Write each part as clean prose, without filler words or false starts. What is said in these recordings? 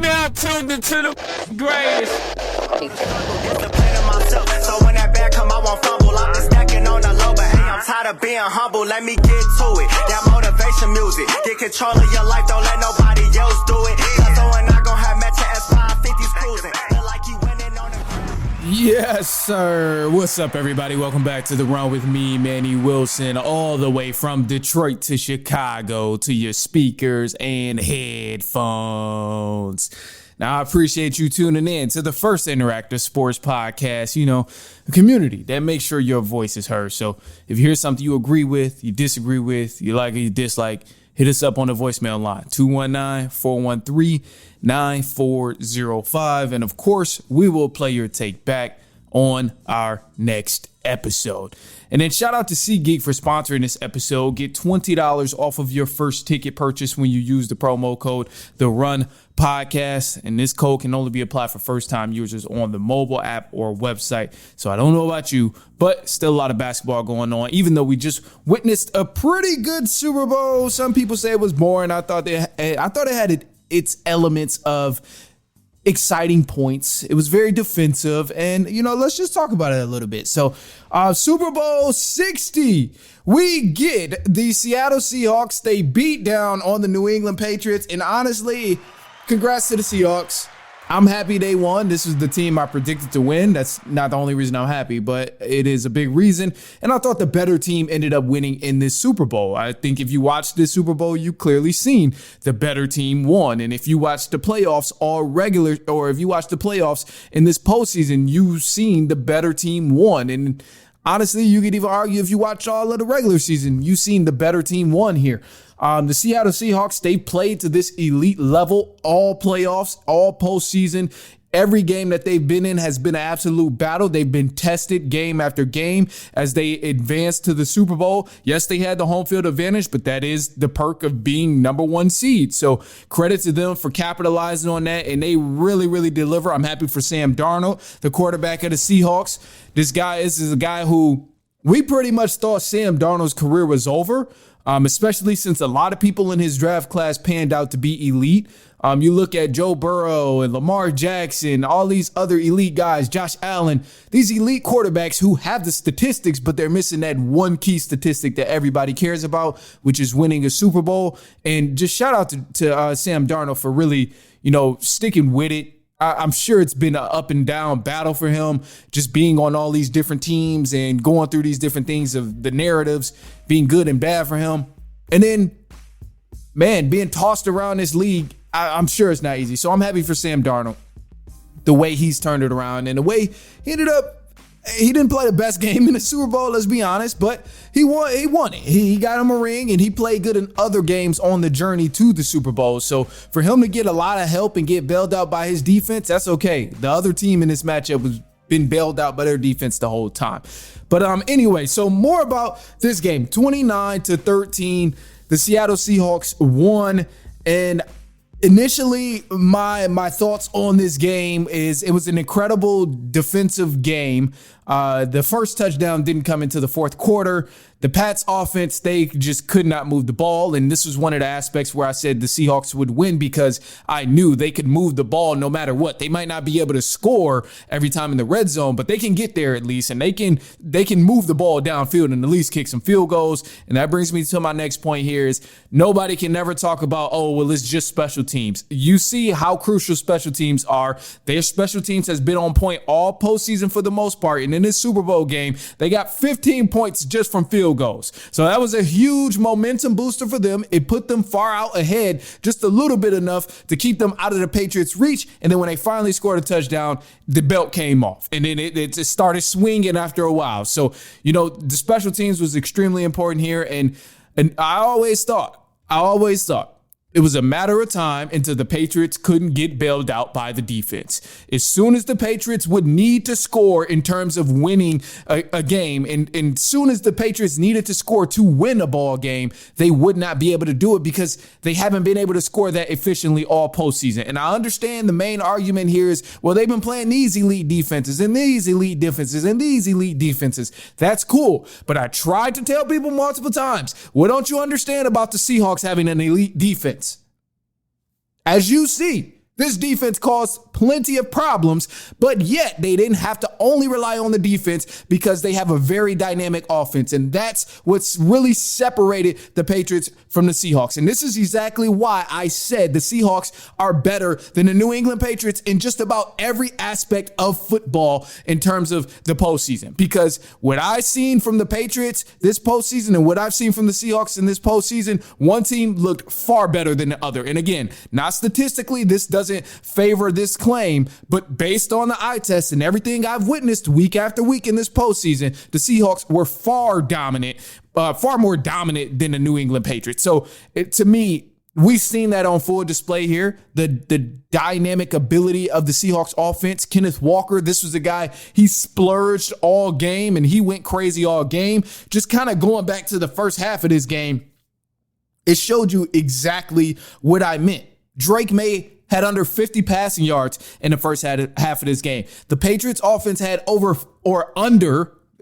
now tuned into the greatest. So when that bag come, I won't fumble. I'm just stacking on the low, but hey, I'm tired of being humble. Let me get to it. That motivation music. Get control of your life, don't let nobody else do it. Cause when I gon' have matching S550s cruising. Feel like you winning on the. Yes, sir. What's up, everybody? Welcome back to The Run with me, Manny Wilson, all the way from Detroit to Chicago to your speakers and headphones. Now, I appreciate you tuning in to the first interactive sports podcast, a community that makes sure your voice is heard. So if you hear something you agree with, you disagree with, you like or you dislike, hit us up on the voicemail line, 219-413-9405. And of course, we will play your take back on our next episode. And then shout out to SeatGeek for sponsoring this episode. Get $20 off of your first ticket purchase when you use the promo code The Run Podcast. And this code can only be applied for first-time users on the mobile app or website. So I don't know about you, but still a lot of basketball going on. Even though we just witnessed a pretty good Super Bowl, some people say it was boring. I thought it had its elements of exciting points. It was very defensive, and let's just talk about it a little bit. So Super Bowl 60, we get the Seattle Seahawks. They beat down on the New England Patriots, and honestly, congrats to the Seahawks. I'm happy they won. This is the team I predicted to win. That's not the only reason I'm happy, but it is a big reason. And I thought the better team ended up winning in this Super Bowl. I think if you watched this Super Bowl, you clearly seen the better team won. And if you watched the playoffs if you watched the playoffs in this postseason, you've seen the better team won. And honestly, you could even argue if you watch all of the regular season, you've seen the better team won here. The Seattle Seahawks, they played to this elite level, all playoffs, all postseason. Every game that they've been in has been an absolute battle. They've been tested game after game as they advanced to the Super Bowl. Yes, they had the home field advantage, but that is the perk of being number one seed. So credit to them for capitalizing on that, and they really, really deliver. I'm happy for Sam Darnold, the quarterback of the Seahawks. This is a guy who we pretty much thought Sam Darnold's career was over. Especially since a lot of people in his draft class panned out to be elite. You look at Joe Burrow and Lamar Jackson, all these other elite guys, Josh Allen, these elite quarterbacks who have the statistics, but they're missing that one key statistic that everybody cares about, which is winning a Super Bowl. And just shout out to Sam Darnold for really, sticking with it. I'm sure it's been an up and down battle for him, just being on all these different teams and going through these different things of the narratives being good and bad for him. And then, being tossed around this league, I'm sure it's not easy. So I'm happy for Sam Darnold, the way he's turned it around and the way he ended up. He didn't play the best game in the Super Bowl, let's be honest, but he won it. He got him a ring, and he played good in other games on the journey to the Super Bowl. So for him to get a lot of help and get bailed out by his defense, that's okay. The other team in this matchup was been bailed out by their defense the whole time. But anyway, so more about this game. 29-13, the Seattle Seahawks won, and initially, my thoughts on this game is it was an incredible defensive game. The first touchdown didn't come into the fourth quarter. The Pats offense, they just could not move the ball. And this was one of the aspects where I said the Seahawks would win because I knew they could move the ball no matter what. They might not be able to score every time in the red zone, but they can get there at least. And they can move the ball downfield and at least kick some field goals. And that brings me to my next point here is nobody can never talk about, it's just special teams. You see how crucial special teams are. Their special teams has been on point all postseason for the most part. And in this Super Bowl game, they got 15 points just from field goals. So that was a huge momentum booster for them. It put them far out ahead, just a little bit enough to keep them out of the Patriots' reach. And then when they finally scored a touchdown, the belt came off. And then it started swinging after a while. So, the special teams was extremely important here. And I always thought it was a matter of time until the Patriots couldn't get bailed out by the defense. As soon as the Patriots would need to score in terms of winning a game, and as soon as the Patriots needed to score to win a ball game, they would not be able to do it because they haven't been able to score that efficiently all postseason. And I understand the main argument here is, they've been playing these elite defenses and these elite defenses and these elite defenses. That's cool. But I tried to tell people multiple times, what don't you understand about the Seahawks having an elite defense? As you see, This defense caused plenty of problems, but yet they didn't have to only rely on the defense because they have a very dynamic offense. And that's what's really separated the Patriots from the Seahawks. And this is exactly why I said the Seahawks are better than the New England Patriots in just about every aspect of football in terms of the postseason. Because what I've seen from the Patriots this postseason and what I've seen from the Seahawks in this postseason, one team looked far better than the other. And again, not statistically, this doesn't favor this claim, but based on the eye test and everything I've witnessed week after week in this postseason, the Seahawks were far more dominant than the New England Patriots. So to me, we've seen that on full display here. The dynamic ability of the Seahawks offense. Kenneth Walker, this was a guy, he splurged all game and he went crazy all game. Just kind of going back to the first half of this game, it showed you exactly what I meant. Drake May had under 50 passing yards in the first half of this game. The Patriots offense had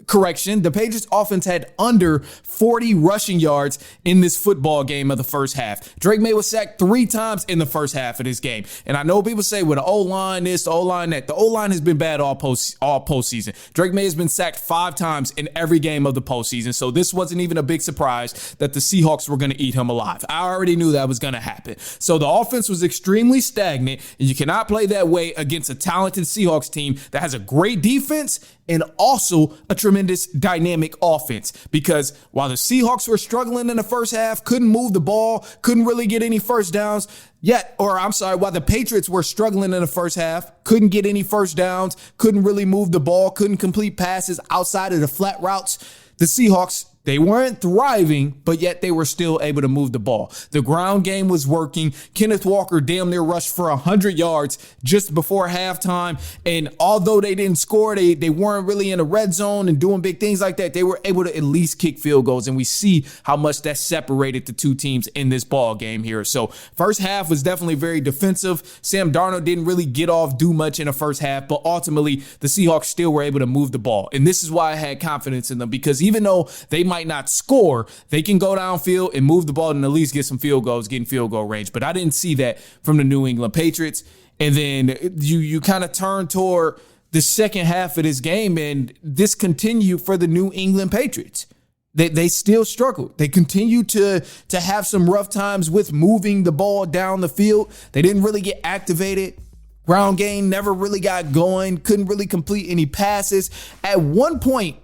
the Patriots offense had under 40 rushing yards in this football game of the first half. Drake May was sacked 3 times in the first half of this game. And I know people say, well, the O-line this, the O-line that. The O-line has been bad all postseason. Drake May has been sacked 5 times in every game of the postseason. So this wasn't even a big surprise that the Seahawks were going to eat him alive. I already knew that was going to happen. So the offense was extremely stagnant, and you cannot play that way against a talented Seahawks team that has a great defense and also a tremendous dynamic offense. Because while the Seahawks were struggling in the first half, couldn't move the ball, couldn't really get any first downs, while the Patriots were struggling in the first half, couldn't get any first downs, couldn't really move the ball, couldn't complete passes outside of the flat routes, the Seahawks, they weren't thriving, but yet they were still able to move the ball. The ground game was working. Kenneth Walker damn near rushed for 100 yards just before halftime. And although they didn't score, they weren't really in the red zone and doing big things like that. They were able to at least kick field goals. And we see how much that separated the two teams in this ball game here. So first half was definitely very defensive. Sam Darnold didn't really do much in the first half, but ultimately the Seahawks still were able to move the ball. And this is why I had confidence in them, because even though they might not score, they can go downfield and move the ball and at least get some field goals, get in field goal range. But I didn't see that from the New England Patriots. And then you kind of turn toward the second half of this game, and this continued for the New England Patriots. They still struggled. They continued to have some rough times with moving the ball down the field. They didn't really get activated. Ground game never really got going, couldn't really complete any passes. At one point,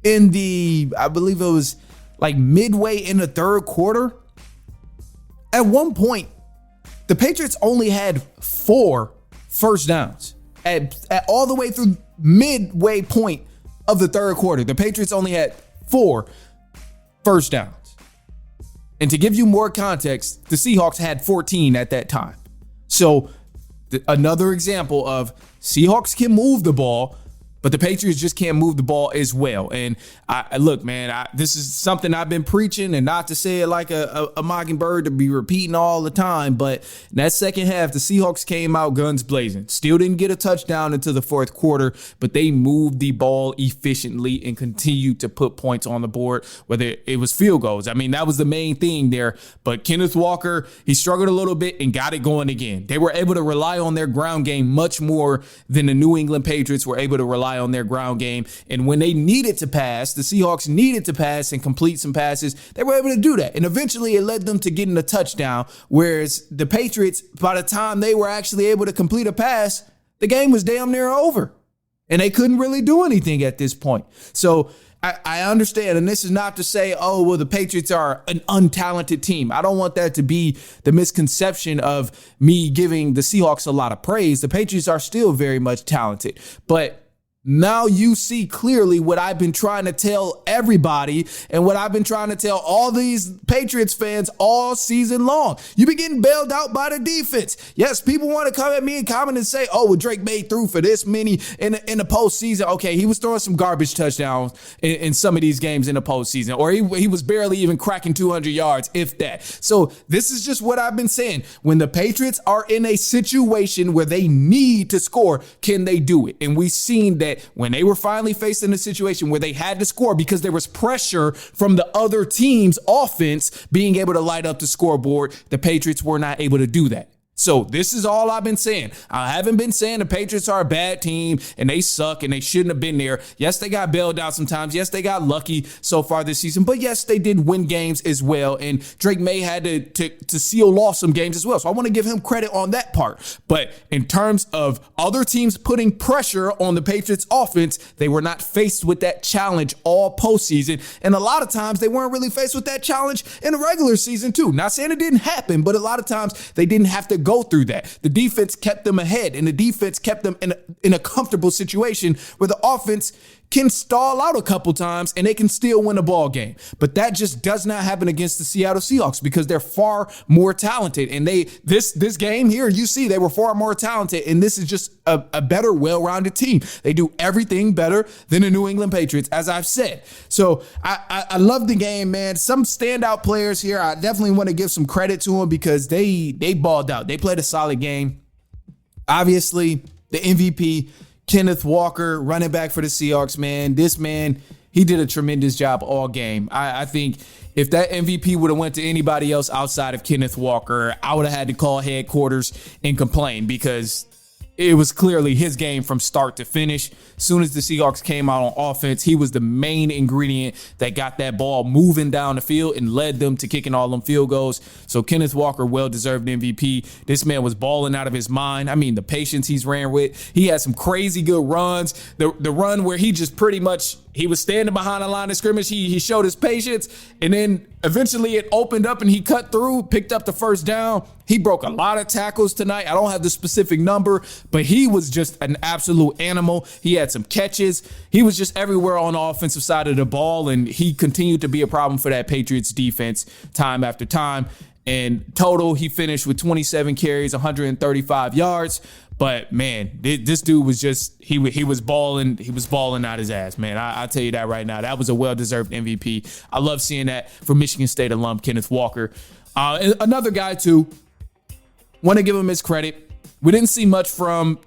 I believe it was like midway in the third quarter, at one point, the Patriots only had 4 first downs. At all the way through midway point of the third quarter, the Patriots only had 4 first downs. And to give you more context, the Seahawks had 14 at that time. So another example of Seahawks can move the ball, but the Patriots just can't move the ball as well. And look, man, this is something I've been preaching, and not to say it like a mockingbird to be repeating all the time, but in that second half, the Seahawks came out guns blazing. Still didn't get a touchdown until the fourth quarter, but they moved the ball efficiently and continued to put points on the board, whether it was field goals. I mean, that was the main thing there. But Kenneth Walker, he struggled a little bit and got it going again. They were able to rely on their ground game much more than the New England Patriots were able to rely on their ground game. And when they needed to pass, the Seahawks needed to pass and complete some passes, they were able to do that. And eventually it led them to getting a touchdown. Whereas the Patriots, by the time they were actually able to complete a pass, the game was damn near over. And they couldn't really do anything at this point. So I understand, and this is not to say, oh, well, the Patriots are an untalented team. I don't want that to be the misconception of me giving the Seahawks a lot of praise. The Patriots are still very much talented. But now you see clearly what I've been trying to tell everybody and what I've been trying to tell all these Patriots fans all season long. You've been getting bailed out by the defense. Yes, people want to come at me and comment and say, oh, well, Drake made through for this many in the postseason. Okay, he was throwing some garbage touchdowns in some of these games in the postseason, or he was barely even cracking 200 yards, if that. So this is just what I've been saying. When the Patriots are in a situation where they need to score, can they do it? And we've seen that when they were finally faced in a situation where they had to score because there was pressure from the other team's offense being able to light up the scoreboard, the Patriots were not able to do that. So this is all I've been saying. I haven't been saying the Patriots are a bad team and they suck and they shouldn't have been there. Yes, they got bailed out sometimes. Yes, they got lucky so far this season. But yes, they did win games as well. And Drake May had to seal off some games as well. So I want to give him credit on that part. But in terms of other teams putting pressure on the Patriots offense, they were not faced with that challenge all postseason. And a lot of times they weren't really faced with that challenge in the regular season too. Not saying it didn't happen, but a lot of times they didn't have to go through that. The defense kept them ahead, and the defense kept them in a comfortable situation where the offense can stall out a couple times and they can still win a ball game. But that just does not happen against the Seattle Seahawks because they're far more talented. And this game here, you see, they were far more talented. And this is just a better, well-rounded team. They do everything better than the New England Patriots, as I've said. So I love the game, man. Some standout players here, I definitely want to give some credit to them because they balled out. They played a solid game. Obviously, the MVP, Kenneth Walker, running back for the Seahawks, man. This man, he did a tremendous job all game. I think if that MVP would have went to anybody else outside of Kenneth Walker, I would have had to call headquarters and complain because it was clearly his game from start to finish. As soon as the Seahawks came out on offense, he was the main ingredient that got that ball moving down the field and led them to kicking all them field goals. So Kenneth Walker, well-deserved MVP. This man was balling out of his mind. I mean, the patience he's ran with. He had some crazy good runs. The run where he just pretty much, he was standing behind the line of scrimmage. He showed his patience, and then eventually it opened up and he cut through, picked up the first down. He broke a lot of tackles tonight. I don't have the specific number, but he was just an absolute animal. He had some catches. He was just everywhere on the offensive side of the ball, and he continued to be a problem for that Patriots defense time after time. And total, he finished with 27 carries, 135 yards. But man, this dude was just, he was balling out his ass, man. I'll tell you that right now. That was a well-deserved MVP. I love seeing that from Michigan State alum Kenneth Walker. Another guy too, want to give him his credit. We didn't see much from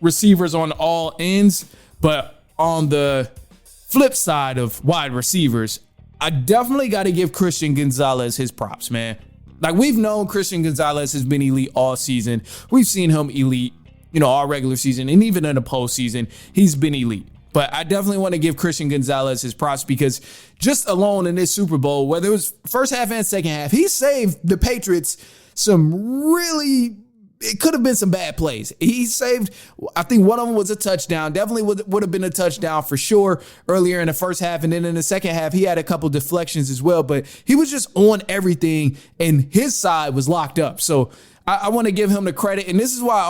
receivers on all ends, but on the flip side of wide receivers, I definitely got to give Christian Gonzalez his props, man. Like, we've known Christian Gonzalez has been elite all season. We've seen him elite, all regular season, and even in the postseason, he's been elite. But I definitely want to give Christian Gonzalez his props because just alone in this Super Bowl, whether it was first half and second half, he saved the Patriots some really, it could have been some bad plays. He saved, I think one of them was a touchdown. Definitely would have been a touchdown for sure earlier in the first half. And then in the second half, he had a couple deflections as well. But he was just on everything, and his side was locked up. So I want to give him the credit. And this is why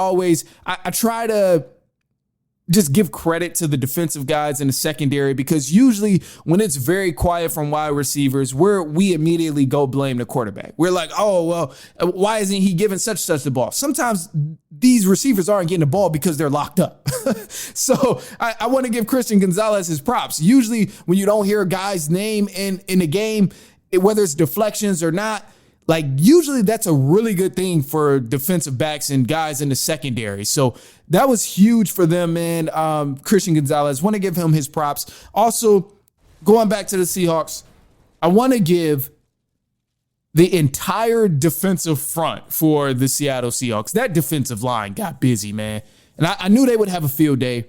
I try to just give credit to the defensive guys in the secondary, because usually when it's very quiet from wide receivers, we immediately go blame the quarterback. We're like, oh, well, why isn't he giving such the ball? Sometimes these receivers aren't getting the ball because they're locked up. So I want to give Christian Gonzalez his props. Usually when you don't hear a guy's name in the game, whether it's deflections or not, like, usually that's a really good thing for defensive backs and guys in the secondary. So that was huge for them, man. Christian Gonzalez, want to give him his props. Also, going back to the Seahawks, I want to give the entire defensive front for the Seattle Seahawks. That defensive line got busy, man. And I knew they would have a field day.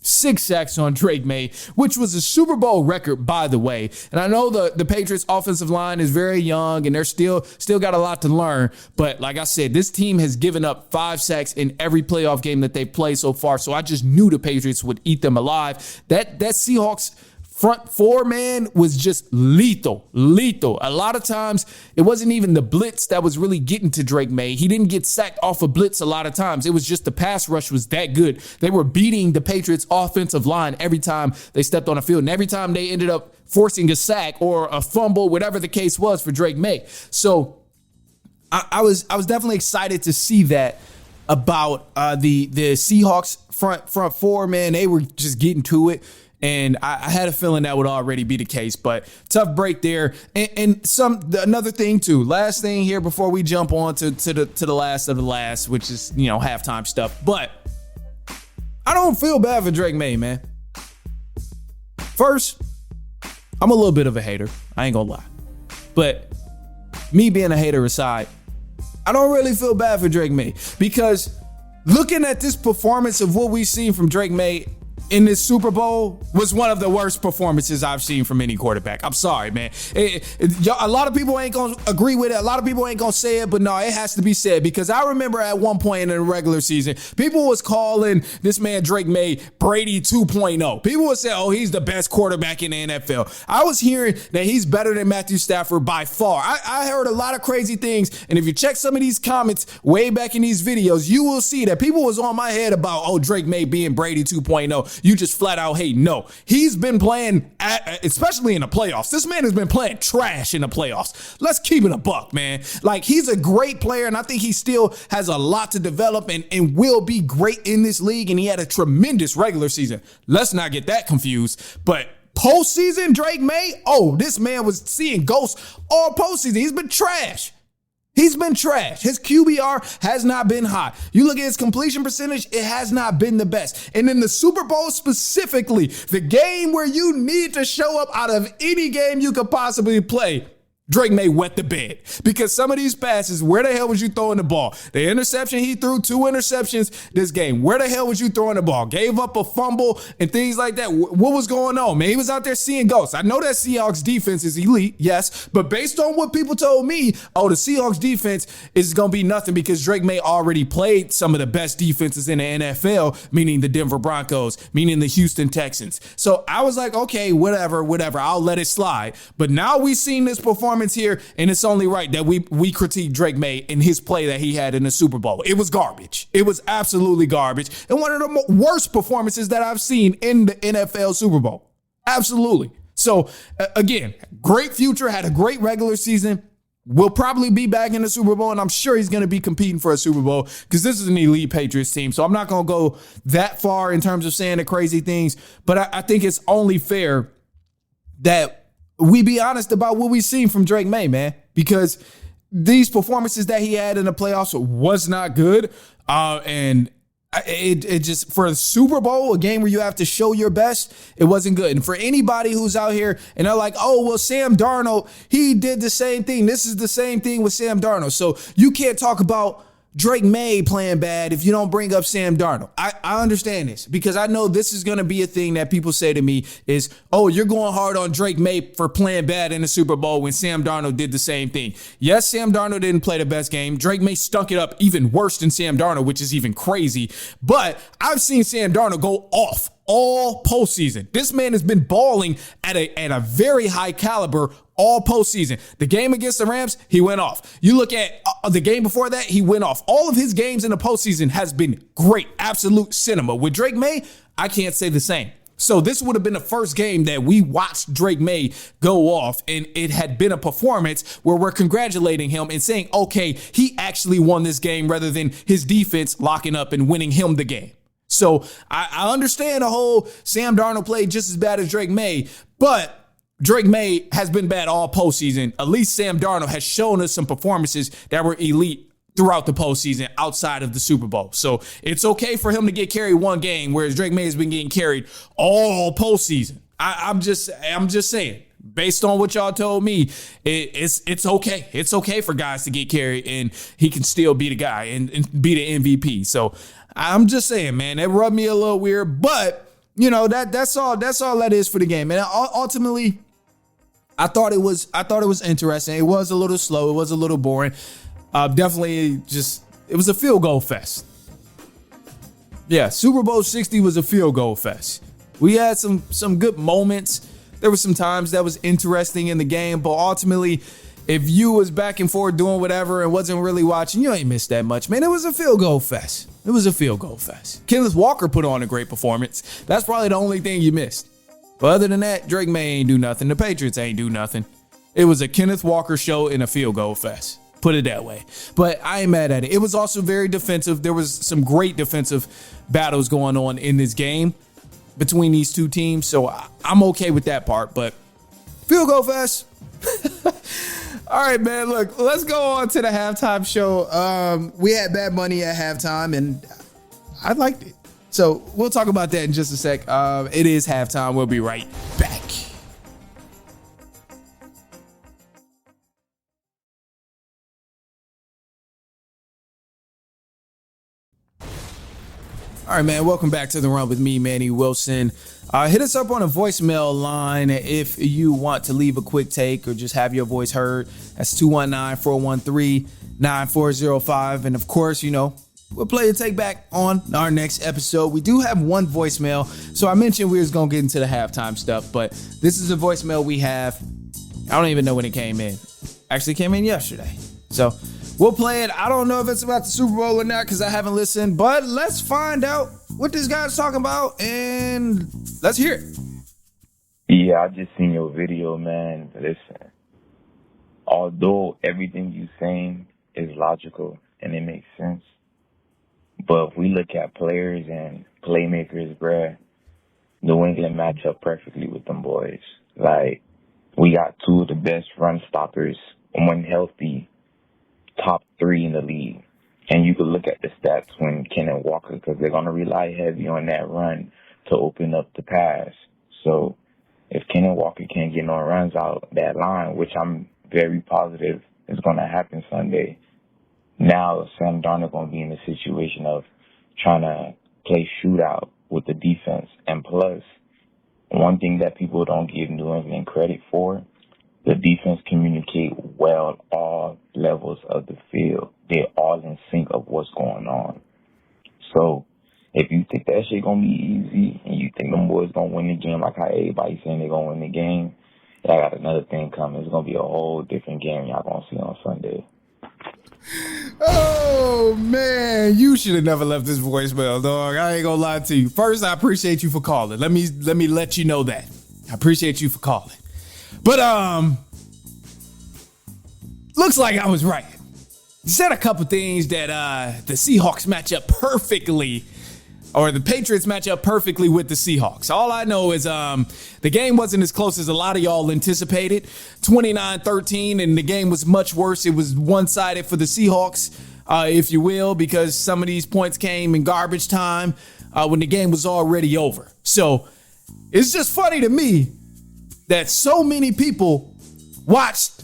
6 sacks on Drake May, which was a Super Bowl record, by the way. And I know the Patriots offensive line is very young and they're still got a lot to learn. But like I said, this team has given up 5 sacks in every playoff game that they've played so far. So I just knew the Patriots would eat them alive. That Seahawks front four, man, was just lethal. A lot of times, it wasn't even the blitz that was really getting to Drake May. He didn't get sacked off a blitz a lot of times. It was just the pass rush was that good. They were beating the Patriots offensive line every time they stepped on the field. And every time they ended up forcing a sack or a fumble, whatever the case was for Drake May. So I was definitely excited to see that about the Seahawks front four, man. They were just getting to it. And I had a feeling that would already be the case, but tough break there. And another thing too, last thing here before we jump on to the last of the last, which is, halftime stuff. But I don't feel bad for Drake May, man. First, I'm a little bit of a hater. I ain't gonna lie. But me being a hater aside, I don't really feel bad for Drake May, because looking at this performance of what we've seen from Drake May in this Super Bowl was one of the worst performances I've seen from any quarterback. I'm sorry, man. A lot of people ain't gonna agree with it. A lot of people ain't gonna say it, but no, it has to be said, because I remember at one point in the regular season, people was calling this man Drake May Brady 2.0. People would say, oh, he's the best quarterback in the NFL. I was hearing that he's better than Matthew Stafford by far. I heard a lot of crazy things, and if you check some of these comments way back in these videos, you will see that people was on my head about, oh, Drake May being Brady 2.0. You just flat out hate. No, he's been playing, especially in the playoffs. This man has been playing trash in the playoffs. Let's keep it a buck, man. Like, he's a great player, and I think he still has a lot to develop and will be great in this league, and he had a tremendous regular season. Let's not get that confused. But postseason, Drake May, oh, this man was seeing ghosts all postseason. He's been trash. He's been trash. His QBR has not been high. You look at his completion percentage, it has not been the best. And in the Super Bowl specifically, the game where you need to show up out of any game you could possibly play, Drake May wet the bed, because some of these passes, where the hell was you throwing the ball? The interception he threw, 2 interceptions this game. Where the hell was you throwing the ball? Gave up a fumble and things like that. What was going on, man? He was out there seeing ghosts. I know that Seahawks defense is elite, yes, but based on what people told me, oh, the Seahawks defense is going to be nothing, because Drake May already played some of the best defenses in the NFL, meaning the Denver Broncos, meaning the Houston Texans. So I was like, okay, whatever, I'll let it slide. But now we've seen this performance here, and it's only right that we critique Drake May in his play that he had in the Super Bowl. It was garbage. It was absolutely garbage, and one of the worst performances that I've seen in the NFL Super Bowl. Absolutely. So again, great future, had a great regular season. Will probably be back in the Super Bowl, and I'm sure he's going to be competing for a Super Bowl, because this is an elite Patriots team. So I'm not going to go that far in terms of saying the crazy things, but I think it's only fair that we be honest about what we've seen from Drake May, man, because these performances that he had in the playoffs was not good. And it just, for a Super Bowl, a game where you have to show your best, it wasn't good. And for anybody who's out here and they're like, oh, well, Sam Darnold, he did the same thing. This is the same thing with Sam Darnold. So you can't talk about Drake May playing bad if you don't bring up Sam Darnold. I understand this, because I know this is going to be a thing that people say to me is, oh, you're going hard on Drake May for playing bad in the Super Bowl when Sam Darnold did the same thing. Yes, Sam Darnold didn't play the best game. Drake May stunk it up even worse than Sam Darnold, which is even crazy. But I've seen Sam Darnold go off all postseason. This man has been balling at a very high caliber all postseason. The game against the Rams, he went off. You look at the game before that, he went off. All of his games in the postseason has been great, absolute cinema. With Drake May, I can't say the same. So this would have been the first game that we watched Drake May go off, and it had been a performance where we're congratulating him and saying, okay, he actually won this game, rather than his defense locking up and winning him the game. So I understand the whole Sam Darnold played just as bad as Drake May, but Drake May has been bad all postseason. At least Sam Darnold has shown us some performances that were elite throughout the postseason outside of the Super Bowl. So it's okay for him to get carried one game, whereas Drake May has been getting carried all postseason. I'm just saying, based on what y'all told me, it's okay. It's okay for guys to get carried, and he can still be the guy and be the MVP. So I'm just saying, man, that rubbed me a little weird, but you know, that's all that is for the game. And ultimately, I thought it was interesting. It was a little slow. It was a little boring. Definitely it was a field goal fest. Yeah, Super Bowl 60 was a field goal fest. We had some good moments. There were some times that was interesting in the game, but ultimately, if you was back and forth doing whatever and wasn't really watching, you ain't missed that much, man. It was a field goal fest. It was a field goal fest. Kenneth Walker put on a great performance. That's probably the only thing you missed. But other than that, Drake May ain't do nothing. The Patriots ain't do nothing. It was a Kenneth Walker show in a field goal fest. Put it that way. But I ain't mad at it. It was also very defensive. There was some great defensive battles going on in this game between these two teams. So I'm okay with that part. But field goal fest. All right, man. Look, let's go on to the halftime show. We had Bad Bunny at halftime, and I liked it. So we'll talk about that in just a sec. It is halftime. We'll be right back. All right, man. Welcome back to The Run with me, Manny Wilson. Hit us up on a voicemail line if you want to leave a quick take or just have your voice heard. That's 219-413-9405. And of course, we'll play your take back on our next episode. We do have one voicemail. So I mentioned we was going to get into the halftime stuff, but this is a voicemail we have. I don't even know when it came in. Actually came in yesterday. So we'll play it. I don't know if it's about the Super Bowl or not because I haven't listened, but let's find out what this guy's talking about and let's hear it. Yeah, I just seen your video, man. Listen, although everything you saying is logical and it makes sense, but if we look at players and playmakers, bruh, New England match up perfectly with them boys. Like, we got two of the best run stoppers, when healthy, top 3 in the league. And you could look at the stats when Kenneth Walker, because they're going to rely heavy on that run to open up the pass. So if Kenneth Walker can't get no runs out that line, which I'm very positive is going to happen Sunday, now Sam Darnold going to be in the situation of trying to play shootout with the defense. And plus, one thing that people don't give New England credit for, the defense communicate well all levels of the field. They're all in sync of what's going on. So if you think that shit going to be easy and you think them boys going to win the game like how everybody's saying they're going to win the game, I got another thing coming. It's going to be a whole different game y'all going to see on Sunday. Oh, man, you should have never left this voicemail, dog. I ain't gonna lie to you. First, I appreciate you for calling. Let me let you know that. I appreciate you for calling. But, looks like I was right. You said a couple things that the Seahawks match up perfectly, or the Patriots match up perfectly with the Seahawks. All I know is the game wasn't as close as a lot of y'all anticipated. 29-13, and the game was much worse. It was one-sided for the Seahawks, if you will, because some of these points came in garbage time when the game was already over. So it's just funny to me that so many people watched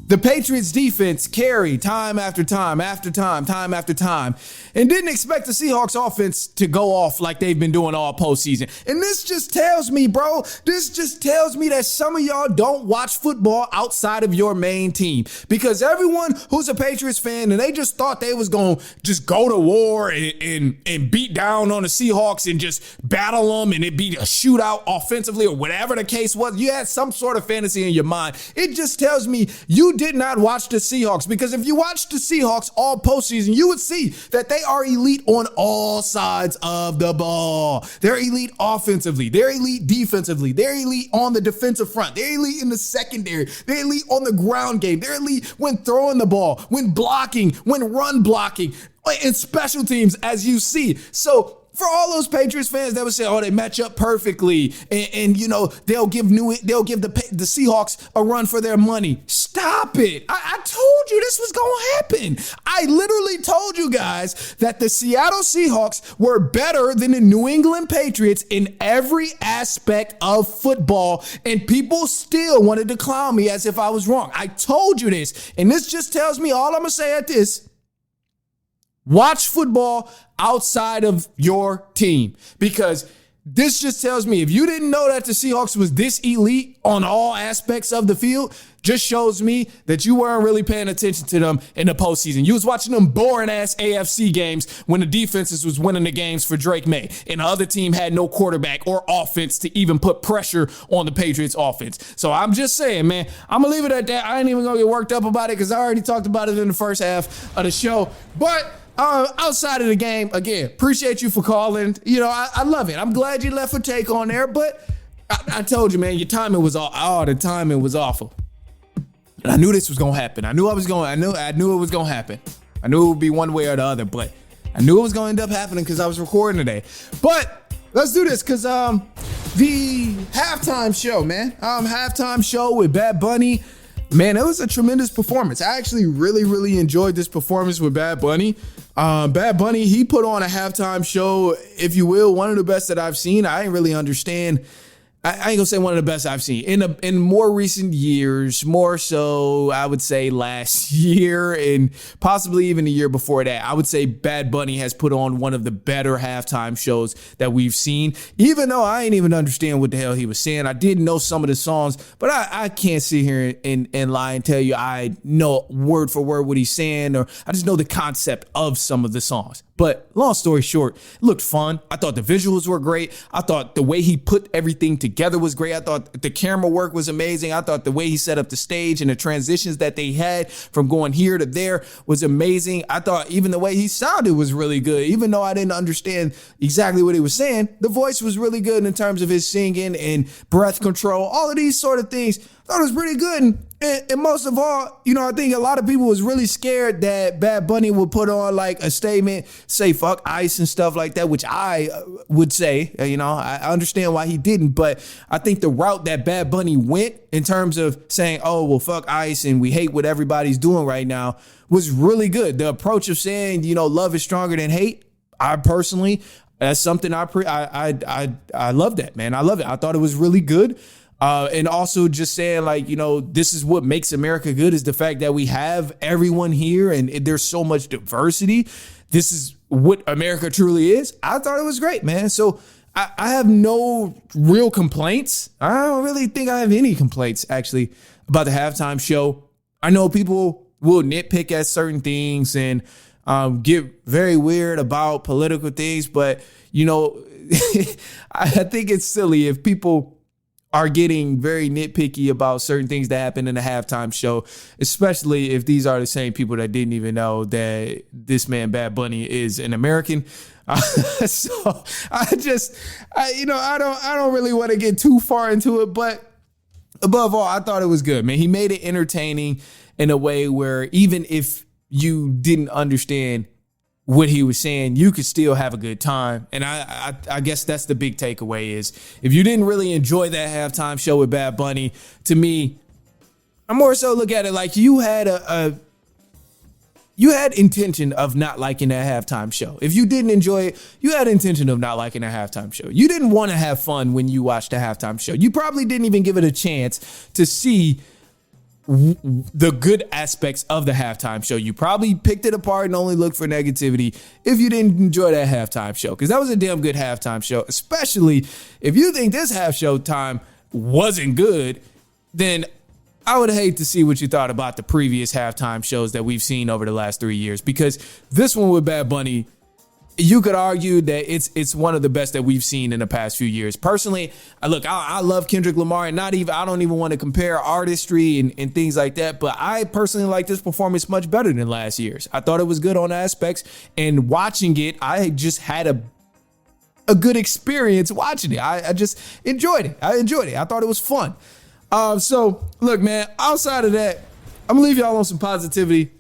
the Patriots defense carry time after time after time after time, and didn't expect the Seahawks offense to go off like they've been doing all postseason. And this just tells me, bro, that some of y'all don't watch football outside of your main team, because everyone who's a Patriots fan and they just thought they was going to just go to war and beat down on the Seahawks and just battle them and it be a shootout offensively or whatever the case was. You had some sort of fantasy in your mind. It just tells me you did not watch the Seahawks, because if you watched the Seahawks all postseason, you would see that they are elite on all sides of the ball. They're elite offensively. They're elite defensively. They're elite on the defensive front. They're elite in the secondary. They're elite on the ground game. They're elite when throwing the ball, when blocking, when run blocking, and special teams, as you see. So for all those Patriots fans that would say, oh, they match up perfectly, and they'll give the Seahawks a run for their money. Stop it. I told you this was going to happen. I literally told you guys that the Seattle Seahawks were better than the New England Patriots in every aspect of football, and people still wanted to clown me as if I was wrong. I told you this, and this just tells me all I'm going to say at this. Watch football outside of your team, because this just tells me if you didn't know that the Seahawks was this elite on all aspects of the field, just shows me that you weren't really paying attention to them in the postseason. You was watching them boring-ass AFC games when the defenses was winning the games for Drake May, and the other team had no quarterback or offense to even put pressure on the Patriots offense. So I'm just saying, man, I'm going to leave it at that. I ain't even going to get worked up about it because I already talked about it in the first half of the show. But outside of the game, again, appreciate you for calling. I love it. I'm glad you left a take on there, but I told you, man, your timing was the timing was awful. And I knew this was going to happen. I knew it was going to happen. I knew it would be one way or the other, but I knew it was going to end up happening because I was recording today. But let's do this, because the halftime show, man. Halftime show with Bad Bunny. Man, it was a tremendous performance. I actually really, really enjoyed this performance with Bad Bunny. Bad Bunny, he put on a halftime show, if you will, one of the best that I've seen. I didn't really understand I ain't gonna say one of the best I've seen in more recent years, more so I would say last year and possibly even the year before that. I would say Bad Bunny has put on one of the better halftime shows that we've seen, even though I ain't even understand what the hell he was saying. I didn't know some of the songs, but I can't sit here and lie and tell you I know word for word what he's saying, or I just know the concept of some of the songs. But long story short, it looked fun. I thought the visuals were great. I thought the way he put everything together was great. I thought the camera work was amazing. I thought the way he set up the stage and the transitions that they had from going here to there was amazing. I thought even the way he sounded was really good. Even though I didn't understand exactly what he was saying, the voice was really good in terms of his singing and breath control. All of these sort of things, I thought it was pretty good. And most of all, you know, I think a lot of people was really scared that Bad Bunny would put on like a statement, say fuck ICE and stuff like that, which I would say, you know, I understand why he didn't. But I think the route that Bad Bunny went in terms of saying, oh, well, fuck ICE and we hate what everybody's doing right now was really good. The approach of saying, you know, love is stronger than hate. I personally, that's something I love that, man. I love it. I thought it was really good. And also just saying like, you know, this is what makes America good is the fact that we have everyone here and there's so much diversity. This is what America truly is. I thought it was great, man. So I have no real complaints. I don't really think I have any complaints actually about the halftime show. I know people will nitpick at certain things and get very weird about political things, but you know, I think it's silly if people are getting very nitpicky about certain things that happen in the halftime show, especially if these are the same people that didn't even know that this man Bad Bunny is an American. So I don't really want to get too far into it, but above all, I thought it was good, man. He made it entertaining in a way where even if you didn't understand what he was saying, you could still have a good time. And I guess that's the big takeaway is if you didn't really enjoy that halftime show with Bad Bunny, to me, I more so look at it like you had intention of not liking that halftime show. If you didn't enjoy it, you had intention of not liking that halftime show. You didn't want to have fun when you watched the halftime show. You probably didn't even give it a chance to see the good aspects of the halftime show. You probably picked it apart and only looked for negativity if you didn't enjoy that halftime show, because that was a damn good halftime show. Especially if you think this half show time wasn't good, then I would hate to see what you thought about the previous halftime shows that we've seen over the last 3 years, because this one with Bad Bunny, you could argue that it's one of the best that we've seen in the past few years. Personally, I love Kendrick Lamar, and I don't even want to compare artistry and things like that. But I personally like this performance much better than last year's. I thought it was good on aspects, and watching it, I just had a good experience watching it. I just enjoyed it. I thought it was fun. So look, man, outside of that, I'm gonna leave y'all on some positivity.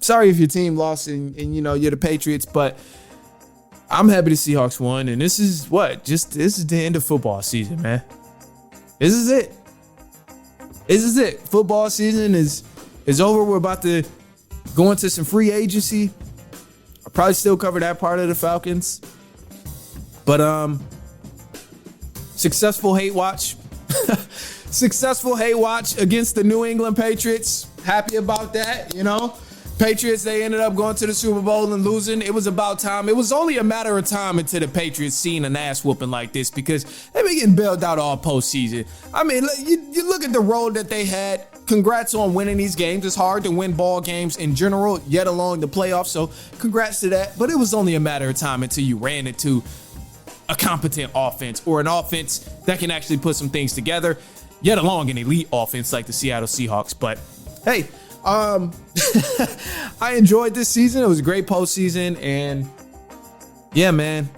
Sorry if your team lost and you know you're the Patriots, but I'm happy the Seahawks won, and this is the end of football season, man. This is it. Football season is over. We're about to go into some free agency. I'll probably still cover that part of the Falcons. But successful hate watch. Successful hate watch against the New England Patriots. Happy about that, you know. Patriots, they ended up going to the Super Bowl and losing. It was about time. It was only a matter of time until the Patriots seen an ass whooping like this, because they've been getting bailed out all postseason. I mean, you look at the road that they had. Congrats on winning these games. It's hard to win ball games in general, yet alone the playoffs. So congrats to that. But it was only a matter of time until you ran into a competent offense, or an offense that can actually put some things together, yet alone an elite offense like the Seattle Seahawks. But hey, I enjoyed this season. It was a great postseason, and yeah, man,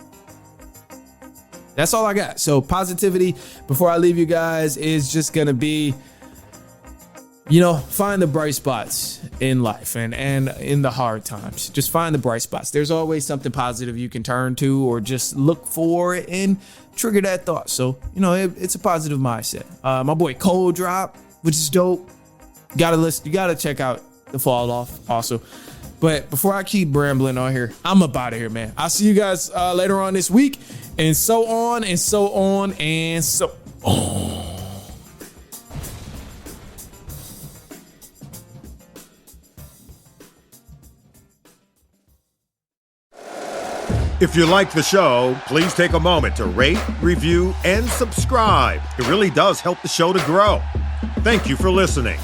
that's all I got. So positivity before I leave you guys is just gonna be, you know, find the bright spots in life and in the hard times. Just find the bright spots. There's always something positive you can turn to or just look for and trigger that thought. So, you know, it's a positive mindset. My boy Cole dropped, which is dope. You gotta check out the Fall Off also. But before I keep rambling on here, I'm up out of here, man. I'll see you guys later on this week, and so on and so on and so If you like the show, please take a moment to rate, review, and subscribe. It really does help the show to grow. Thank you for listening.